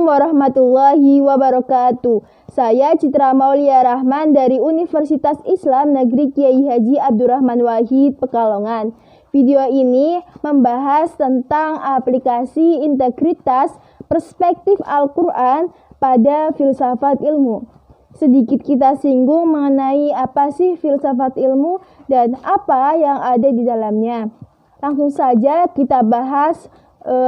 warahmatullahi wabarakatuh. Saya Citra Maulia Rahman dari Universitas Islam Negeri Kiai Haji Abdurrahman Wahid, Pekalongan. Video ini membahas tentang aplikasi integritas perspektif Al-Quran pada filsafat ilmu. Sedikit kita singgung mengenai apa sih filsafat ilmu dan apa yang ada di dalamnya. Langsung saja kita bahas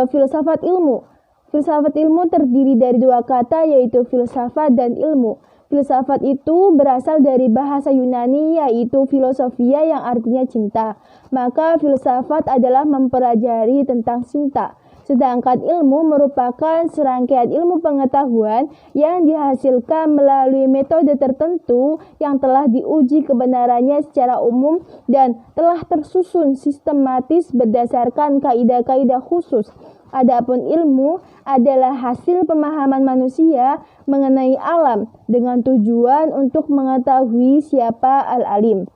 filsafat ilmu. Filsafat ilmu terdiri dari dua kata, yaitu filsafat dan ilmu. Filsafat itu berasal dari bahasa Yunani, yaitu filosofia yang artinya cinta. Maka filsafat adalah mempelajari tentang cinta. Sedangkan ilmu merupakan serangkaian ilmu pengetahuan yang dihasilkan melalui metode tertentu yang telah diuji kebenarannya secara umum dan telah tersusun sistematis berdasarkan kaidah-kaidah khusus. Adapun ilmu adalah hasil pemahaman manusia mengenai alam dengan tujuan untuk mengetahui siapa al-alim.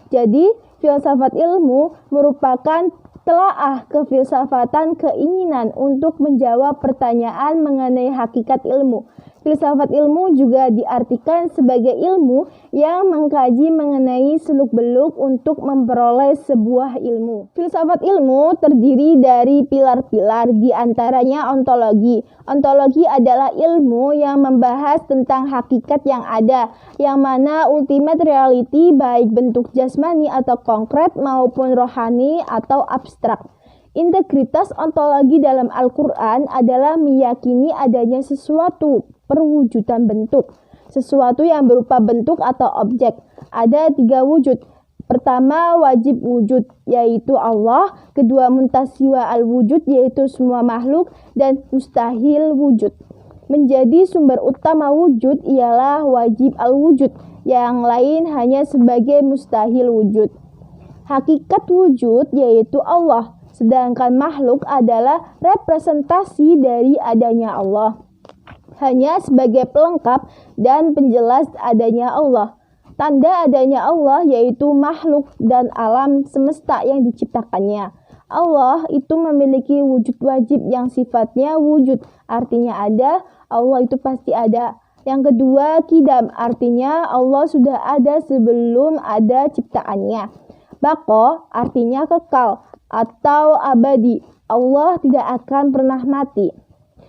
Jadi, filsafat ilmu merupakan telaah kefilsafatan keinginan untuk menjawab pertanyaan mengenai hakikat ilmu. Filsafat ilmu juga diartikan sebagai ilmu yang mengkaji mengenai seluk-beluk untuk memperoleh sebuah ilmu. Filsafat ilmu terdiri dari pilar-pilar, di antaranya ontologi. Ontologi adalah ilmu yang membahas tentang hakikat yang ada, yang mana ultimate reality baik bentuk jasmani atau konkret maupun rohani atau abstrak. Integritas ontologi dalam Al-Quran adalah meyakini adanya sesuatu perwujudan bentuk, sesuatu yang berupa bentuk atau objek. Ada 3 wujud. Pertama, wajib wujud, yaitu Allah. Kedua, muntasiwa al-wujud, yaitu semua makhluk. Dan mustahil wujud. Menjadi sumber utama wujud ialah wajib al-wujud, yang lain hanya sebagai mustahil wujud. Hakikat wujud yaitu Allah, sedangkan makhluk adalah representasi dari adanya Allah, hanya sebagai pelengkap dan penjelas adanya Allah. Tanda adanya Allah yaitu makhluk dan alam semesta yang diciptakannya. Allah itu memiliki wujud wajib yang sifatnya wujud, artinya ada. Allah itu pasti ada. Yang kedua, qidam, artinya Allah sudah ada sebelum ada ciptaannya. Baqo artinya kekal atau abadi. Allah tidak akan pernah mati.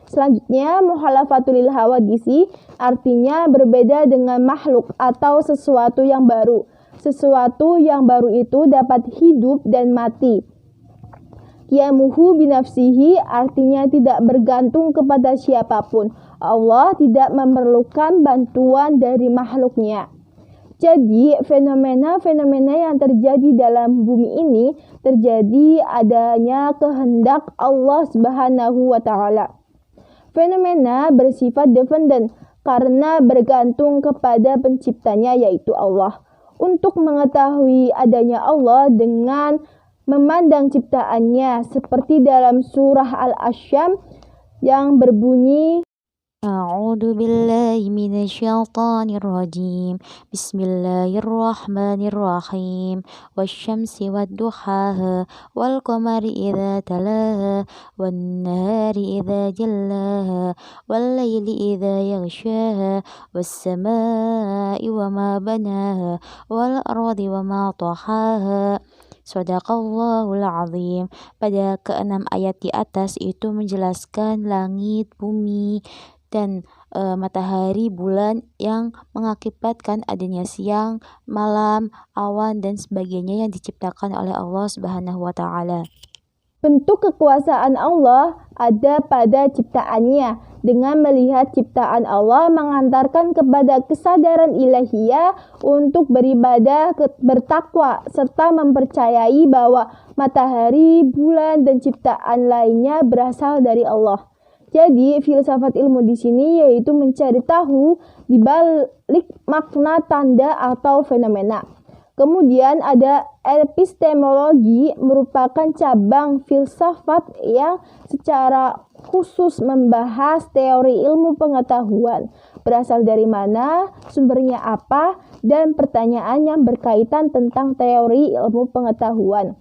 Selanjutnya, mukhalafatul lil hawadisi artinya berbeda dengan makhluk atau sesuatu yang baru. Sesuatu yang baru itu dapat hidup dan mati. Qiyamuhu binafsihi artinya tidak bergantung kepada siapapun. Allah tidak memerlukan bantuan dari makhluknya. Jadi, fenomena-fenomena yang terjadi dalam bumi ini terjadi adanya kehendak Allah Subhanahu wa Ta'ala. Fenomena bersifat dependen karena bergantung kepada penciptanya, yaitu Allah. Untuk mengetahui adanya Allah dengan memandang ciptaannya, seperti dalam surah Al-Asyam yang berbunyi, A'udzu billahi minasyaitonir rajim. Bismillahirrahmanirrahim. Wasyamsi wadduhaha wal qamari idza talaha wan nahari idza jallaha wal laili idza yaghshaha was samaa'i wama banaha wal ardi wama tahaha. Shadaqallahul azim. Pada ke-6 ayat di atas itu menjelaskan langit, bumi, dan matahari, bulan yang mengakibatkan adanya siang, malam, awan, dan sebagainya yang diciptakan oleh Allah Subhanahu wa Ta'ala. Bentuk kekuasaan Allah ada pada ciptaannya. Dengan melihat ciptaan Allah mengantarkan kepada kesadaran ilahiyah untuk beribadah, bertakwa, serta mempercayai bahwa matahari, bulan, dan ciptaan lainnya berasal dari Allah. Jadi, filsafat ilmu di sini yaitu mencari tahu di balik makna tanda atau fenomena. Kemudian ada epistemologi, merupakan cabang filsafat yang secara khusus membahas teori ilmu pengetahuan. Berasal dari mana, sumbernya apa, dan pertanyaan yang berkaitan tentang teori ilmu pengetahuan.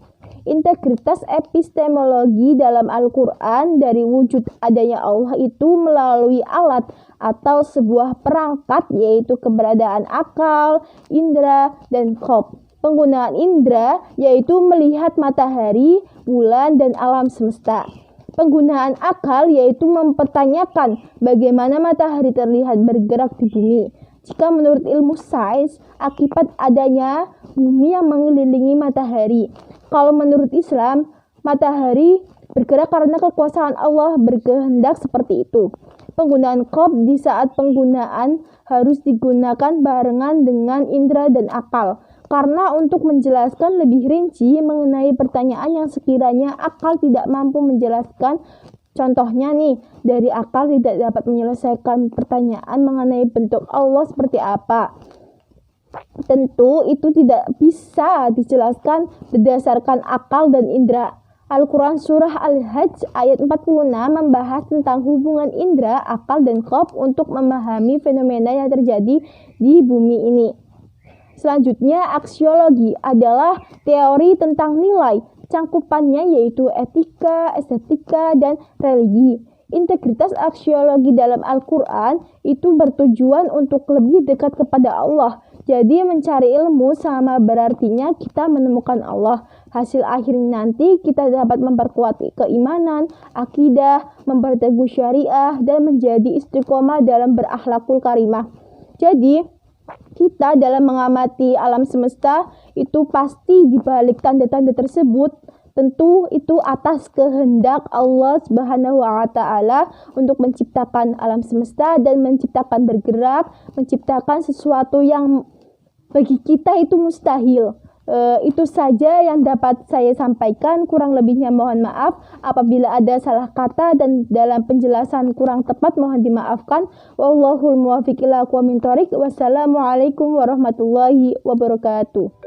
Integritas epistemologi dalam Al-Quran dari wujud adanya Allah itu melalui alat atau sebuah perangkat, yaitu keberadaan akal, indera, dan qalb. Penggunaan indera yaitu melihat matahari, bulan, dan alam semesta. Penggunaan akal yaitu mempertanyakan bagaimana matahari terlihat bergerak di bumi. Jika menurut ilmu sains, akibat adanya bumi yang mengelilingi matahari. Kalau menurut Islam, matahari bergerak karena kekuasaan Allah berkehendak seperti itu. Penggunaan qalb di saat penggunaan harus digunakan barengan dengan indera dan akal. Karena untuk menjelaskan lebih rinci mengenai pertanyaan yang sekiranya akal tidak mampu menjelaskan, contohnya nih, dari akal tidak dapat menyelesaikan pertanyaan mengenai bentuk Allah seperti apa. Tentu itu tidak bisa dijelaskan berdasarkan akal dan indera. Al-Quran Surah Al-Hajj ayat 46 membahas tentang hubungan indera, akal, dan qalb untuk memahami fenomena yang terjadi di bumi ini. Selanjutnya, aksiologi adalah teori tentang nilai. Cangkupannya yaitu etika, estetika, dan religi. Integritas aksiologi dalam Al-Quran itu bertujuan untuk lebih dekat kepada Allah. Jadi mencari ilmu sama berartinya kita menemukan Allah. Hasil akhirnya nanti kita dapat memperkuat keimanan, akidah, memperteguh syariah, dan menjadi istiqomah dalam berakhlakul karimah. Jadi kita dalam mengamati alam semesta itu pasti dibalik tanda-tanda tersebut, tentu itu atas kehendak Allah Subhanahu wa Ta'ala untuk menciptakan alam semesta dan menciptakan bergerak, menciptakan sesuatu yang bagi kita itu mustahil. Itu saja yang dapat saya sampaikan, kurang lebihnya mohon maaf. Apabila ada salah kata dan dalam penjelasan kurang tepat mohon dimaafkan. Wallahul muwaffiq ila aqwamit thoriq. Wassalamualaikum warahmatullahi wabarakatuh.